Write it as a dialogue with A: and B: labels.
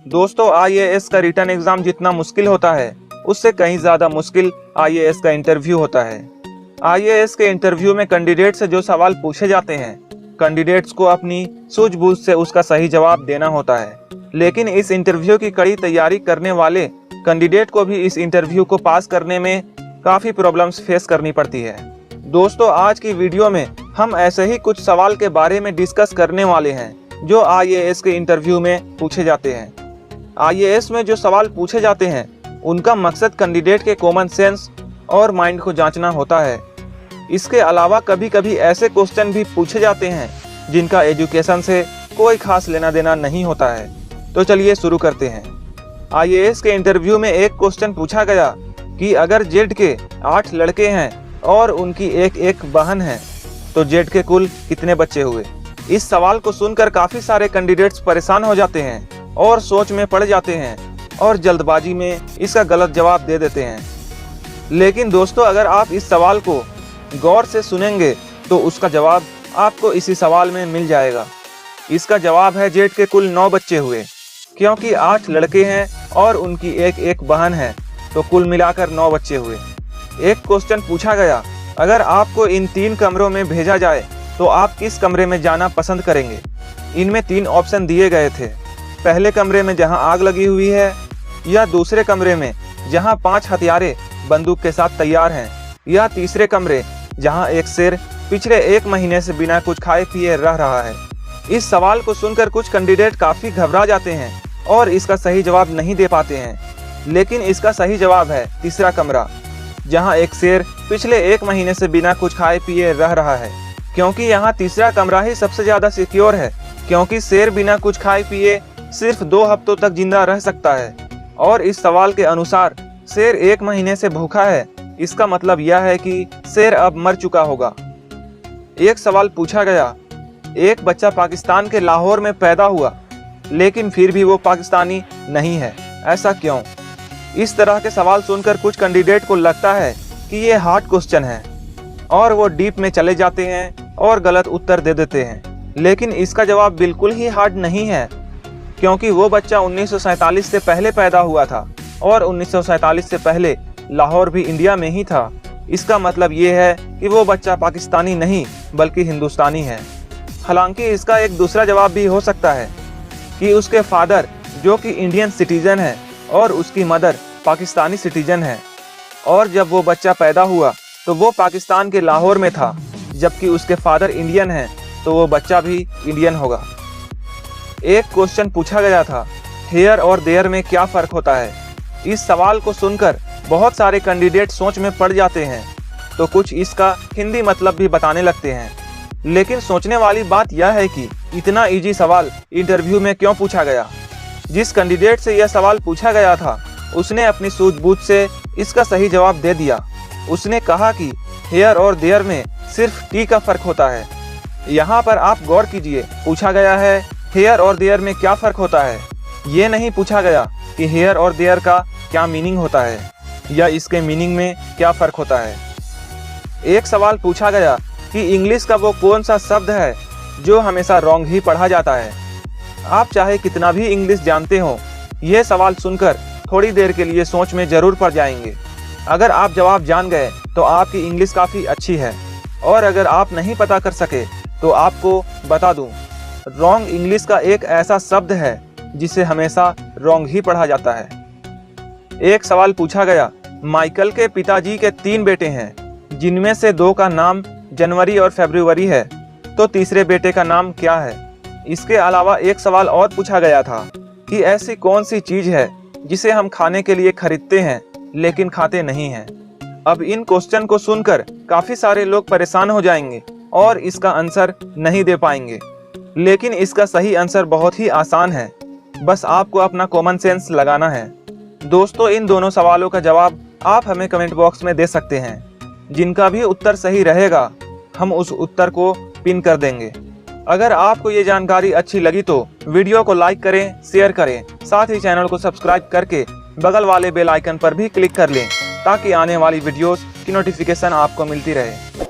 A: दोस्तों, आईएएस का written exam जितना मुश्किल होता है उससे कहीं ज्यादा मुश्किल आईएएस का इंटरव्यू होता है। आईएएस के इंटरव्यू में कैंडिडेट से जो सवाल पूछे जाते हैं, कैंडिडेट्स को अपनी सूझबूझ से उसका सही जवाब देना होता है। लेकिन इस इंटरव्यू की कड़ी तैयारी करने वाले कैंडिडेट को भी इस इंटरव्यू को पास करने में काफी प्रॉब्लम्स फेस करनी पड़ती है। दोस्तों, आज की वीडियो में हम ऐसे ही कुछ सवाल के बारे में डिस्कस करने वाले हैं जो आईएएस के इंटरव्यू में पूछे जाते हैं। आईएएस में जो सवाल पूछे जाते हैं उनका मकसद कैंडिडेट के कॉमन सेंस और माइंड को जांचना होता है। इसके अलावा कभी कभी ऐसे क्वेश्चन भी पूछे जाते हैं जिनका एजुकेशन से कोई खास लेना देना नहीं होता है। तो चलिए शुरू करते हैं। आईएएस के इंटरव्यू में एक क्वेश्चन पूछा गया कि अगर जेड के 8 लड़के हैं और उनकी एक बहन है तो जेड के कुल कितने बच्चे हुए। इस सवाल को सुनकर काफी सारे कैंडिडेट्स परेशान हो जाते हैं और सोच में पड़ जाते हैं और जल्दबाजी में इसका गलत जवाब दे देते हैं। लेकिन दोस्तों, अगर आप इस सवाल को गौर से सुनेंगे तो उसका जवाब आपको इसी सवाल में मिल जाएगा। इसका जवाब है जेड के कुल 9 बच्चे हुए, क्योंकि 8 लड़के हैं और उनकी एक बहन है तो कुल मिलाकर 9 बच्चे हुए। एक क्वेश्चन पूछा गया, अगर आपको इन 3 कमरों में भेजा जाए तो आप किस कमरे में जाना पसंद करेंगे। इनमें 3 ऑप्शन दिए गए थे। पहले कमरे में जहां आग लगी हुई है, या दूसरे कमरे में जहां 5 हथियारे बंदूक के साथ तैयार हैं, या तीसरे कमरे जहां एक शेर पिछले 1 महीने से बिना कुछ खाए पिए रह रहा है। इस सवाल को सुनकर कुछ कैंडिडेट काफी घबरा जाते हैं और इसका सही जवाब नहीं दे पाते हैं। लेकिन इसका सही जवाब है तीसरा कमरा, जहां एक शेर पिछले 1 महीने से बिना कुछ खाए पिए रह रहा है, क्योंकि यहाँ तीसरा कमरा ही सबसे ज्यादा सिक्योर है। क्योंकि शेर बिना कुछ खाए पिए सिर्फ 2 हफ्तों तक जिंदा रह सकता है और इस सवाल के अनुसार शेर 1 महीने से भूखा है। इसका मतलब यह है कि शेर अब मर चुका होगा। एक सवाल पूछा गया, एक बच्चा पाकिस्तान के लाहौर में पैदा हुआ लेकिन फिर भी वो पाकिस्तानी नहीं है, ऐसा क्यों। इस तरह के सवाल सुनकर कुछ कैंडिडेट को लगता है कि ये हार्ड क्वेश्चन है और वो डीप में चले जाते हैं और गलत उत्तर दे देते हैं। लेकिन इसका जवाब बिल्कुल ही हार्ड नहीं है, क्योंकि वो बच्चा 1947 से पहले पैदा हुआ था और 1947 से पहले लाहौर भी इंडिया में ही था। इसका मतलब ये है कि वो बच्चा पाकिस्तानी नहीं बल्कि हिंदुस्तानी है। हालांकि इसका एक दूसरा जवाब भी हो सकता है कि उसके फादर जो कि इंडियन सिटीजन है और उसकी मदर पाकिस्तानी सिटीजन है, और जब वो बच्चा पैदा हुआ तो वो पाकिस्तान के लाहौर में था, जबकि उसके फादर इंडियन है तो वो बच्चा भी इंडियन होगा। एक क्वेश्चन पूछा गया था, हेयर और देयर में क्या फ़र्क होता है। इस सवाल को सुनकर बहुत सारे कैंडिडेट सोच में पड़ जाते हैं तो कुछ इसका हिंदी मतलब भी बताने लगते हैं। लेकिन सोचने वाली बात यह है कि इतना इजी सवाल इंटरव्यू में क्यों पूछा गया। जिस कैंडिडेट से यह सवाल पूछा गया था उसने अपनी सूझबूझ से इसका सही जवाब दे दिया। उसने कहा कि हेयर और देयर में सिर्फ टी का फ़र्क होता है। यहाँ पर आप गौर कीजिए, पूछा गया है हेयर और देयर में क्या फ़र्क होता है। ये नहीं पूछा गया कि हेयर और देयर का क्या मीनिंग होता है या इसके मीनिंग में क्या फ़र्क होता है। एक सवाल पूछा गया कि इंग्लिश का वो कौन सा शब्द है जो हमेशा रॉन्ग ही पढ़ा जाता है। आप चाहे कितना भी इंग्लिश जानते हो, यह सवाल सुनकर थोड़ी देर के लिए सोच में ज़रूर पड़ जाएंगे। अगर आप जवाब जान गए तो आपकी इंग्लिश काफ़ी अच्छी है, और अगर आप नहीं पता कर सके तो आपको बता दूं, रॉन्ग इंग्लिश का एक ऐसा शब्द है जिसे हमेशा रॉन्ग ही पढ़ा जाता है। एक सवाल पूछा गया, माइकल के पिताजी के 3 बेटे हैं जिनमें से 2 का नाम जनवरी और फरवरी है, तो तीसरे बेटे का नाम क्या है। इसके अलावा एक सवाल और पूछा गया था कि ऐसी कौन सी चीज़ है जिसे हम खाने के लिए खरीदते हैं लेकिन खाते नहीं हैं। अब इन क्वेश्चन को सुनकर काफ़ी सारे लोग परेशान हो जाएंगे और इसका आंसर नहीं दे पाएंगे। लेकिन इसका सही आंसर बहुत ही आसान है, बस आपको अपना कॉमन सेंस लगाना है। दोस्तों, इन दोनों सवालों का जवाब आप हमें कमेंट बॉक्स में दे सकते हैं। जिनका भी उत्तर सही रहेगा हम उस उत्तर को पिन कर देंगे। अगर आपको ये जानकारी अच्छी लगी तो वीडियो को लाइक करें, शेयर करें, साथ ही चैनल को सब्सक्राइब करके बगल वाले बेल आइकन पर भी क्लिक कर लें ताकि आने वाली वीडियोस की नोटिफिकेशन आपको मिलती रहे।